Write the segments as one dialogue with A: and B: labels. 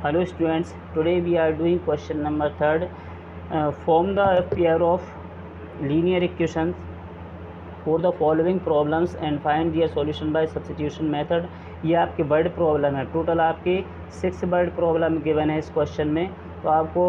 A: Hello students, today we are doing question number 3rd. Form the pair of linear equations for the following problems and find their solution by substitution method. ये आपके word problem है, total आपके 6 word problem given है इस question में। तो आपको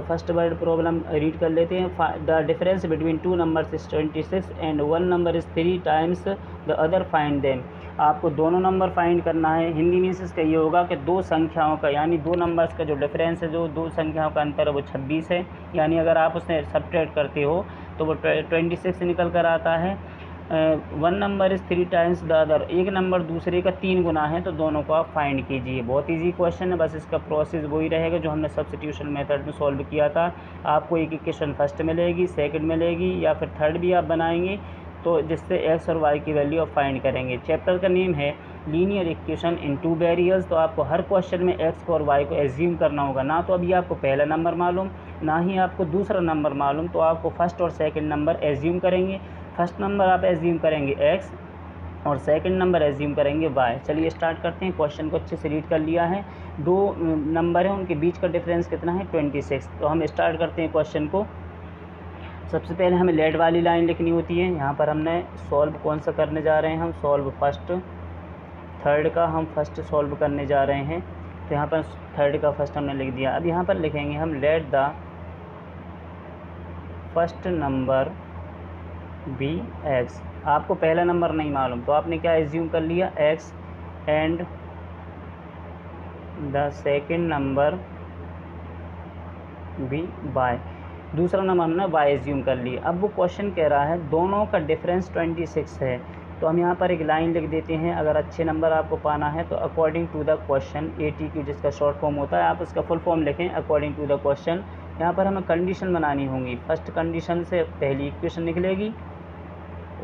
A: first word problem read कर लेते हैं। The difference between two numbers is 26 and one number is 3 times the other find them. आपको दोनों नंबर फाइंड करना है। हिंदी में इसका ये होगा कि दो संख्याओं का यानी दो नंबर्स का जो डिफरेंस है, जो दो संख्याओं का अंतर है वो 26 है। यानी अगर आप उसने सब्ट्रैक्ट करते हो तो वो 26 निकल कर आता है। One number is 3 times the other, एक नंबर दूसरे का 3 गुना है, तो दोनों को आप फाइंड कीजिए। बहुत इजी क्वेश्चन है, बस इसका प्रोसेस वही रहेगा जो हमने सब्स्टिट्यूशन मेथड में सॉल्व किया था। आपको एक इक्वेशन फर्स्ट मिलेगी, सेकंड मिलेगी या फिर थर्ड भी आप बनाएंगे, तो जिससे एक्स और वाई की वैल्यू आप फाइंड करेंगे। चैप्टर का नेम है linear equation in two variables. तो आपको हर क्वेश्चन में एक्स को और वाई को एज्यूम करना होगा। ना तो अभी आपको पहला नंबर मालूम, ना ही आपको दूसरा नंबर मालूम, तो आपको फर्स्ट और सेकंड नंबर एज्यूम करेंगे। फर्स्ट नंबर आप एज्यूम करेंगे एक्स और सेकंड नंबर एज्यूम करेंगे वाई। चलिए स्टार्ट करते हैं। क्वेश्चन को अच्छे से रीड कर लिया है। दो नंबर हैं, उनके बीच का डिफरेंस कितना है 26। तो हम स्टार्ट करते हैं क्वेश्चन को। सबसे पहले हमें लेट वाली लाइन लिखनी होती है। यहाँ पर हमने सॉल्व कौन सा करने जा रहे हैं, हम सॉल्व फर्स्ट, थर्ड का हम फर्स्ट सॉल्व करने जा रहे हैं। तो यहाँ पर थर्ड का फर्स्ट हमने लिख दिया। अब यहाँ पर लिखेंगे हम let the first number be x. आपको पहला नंबर नहीं मालूम, तो आपने क्या एज्यूम कर लिया, x, and the second number be y. दूसरा नंबर हमने वाई एज्यूम कर लिया। अब वो क्वेश्चन कह रहा है दोनों का डिफरेंस 26 है। तो हम यहाँ पर एक लाइन लिख देते हैं। अगर अच्छे नंबर आपको पाना है तो according to the question, ATQ जिसका शॉर्ट फॉर्म होता है, आप उसका फुल फॉर्म लिखें अकॉर्डिंग टू द क्वेश्चन। यहाँ पर हमें कंडीशन बनानी होंगी। फर्स्ट कंडीशन से पहली इक्वेशन निकलेगी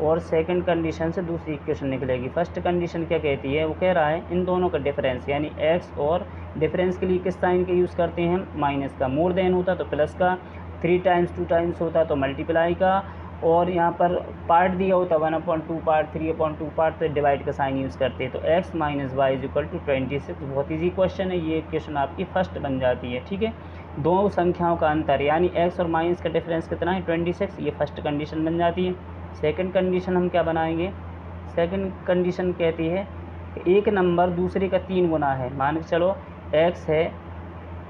A: और सेकंड कंडीशन से दूसरी इक्वेशन निकलेगी। फर्स्ट कंडीशन क्या कहती है, वो कह रहा है इन दोनों का डिफरेंस, यानी एक्स और डिफरेंस के लिए किस साइन का यूज़ करते हैं, माइनस का। मोर देन होता तो प्लस का, 3 टाइम्स 2 टाइम्स होता तो मल्टीप्लाई का, और यहाँ पर पार्ट दिया होता 1/2 पार्ट, 3/2 पार्ट, तो डिवाइड का साइन यूज़ करते हैं। तो x minus y is equal to 26। बहुत ईजी क्वेश्चन है, ये इक्वेशन आपकी फर्स्ट बन जाती है। ठीक है, दो संख्याओं का अंतर यानी एक्स और माइनस का डिफरेंस कितना है 26, ये फर्स्ट कंडीशन बन जाती है। सेकंड कंडीशन हम क्या बनाएंगे, सेकंड कंडीशन कहती है कि एक नंबर दूसरे का 3 गुना है। मान के चलो एक्स है,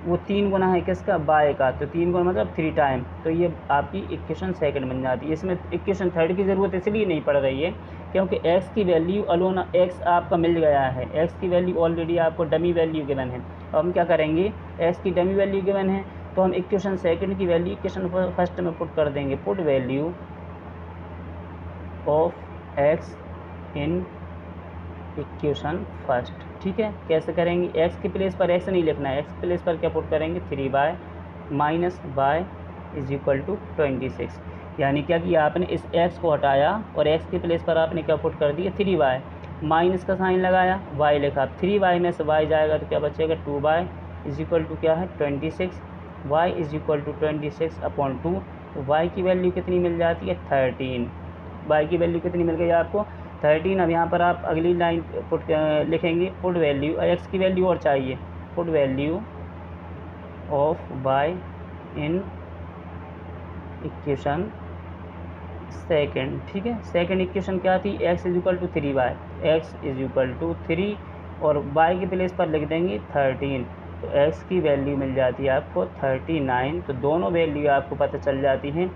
A: वो 3 गुना है किसका, वाई का, तो 3 गुना मतलब 3 टाइम। तो ये आपकी इक्वेशन सेकंड बन जाती है। इसमें इक्वेशन थर्ड की ज़रूरत इसलिए नहीं पड़ रही है क्योंकि एक्स की वैल्यू अलोन एक्स आपका मिल गया है। एक्स की वैल्यू ऑलरेडी आपको डमी वैल्यू गिवन है। अब हम क्या करेंगे, एक्स की डमी वैल्यू गिवन है तो हम इक्वेशन सेकंड की वैल्यू इक्वेशन फर्स्ट में पुट कर देंगे। Put value of x in equation first. ठीक है, कैसे करेंगे, एक्स के प्लेस पर एक्स नहीं लिखना है, एक्स के प्लेस पर क्या पुट करेंगे, 3y minus y is equal to 26। यानी क्या किया आपने, इस एक्स को हटाया और एक्स के प्लेस पर आपने क्या पुट कर दिया, 3y, माइनस का साइन लगाया, y लिखा। 3y में से y जाएगा तो क्या बचेगा, 2y इज इक्वल टू क्या है 26। y is equal to 26/2। तो y की वैल्यू कितनी मिल जाती है 13। y की वैल्यू कितनी मिल गई आपको 13। अब यहाँ पर आप अगली लाइन पुट लिखेंगे, पुट वैल्यू, एक्स की वैल्यू और चाहिए, पुट वैल्यू ऑफ वाई इन इक्वेशन सेकंड। ठीक है, सेकंड इक्वेशन क्या थी, x is equal to 3y, x is equal to 3 और वाई के प्लेस पर लिख देंगे 13। तो एक्स की वैल्यू मिल जाती है आपको 39। तो दोनों वैल्यू आपको पता चल जाती हैं।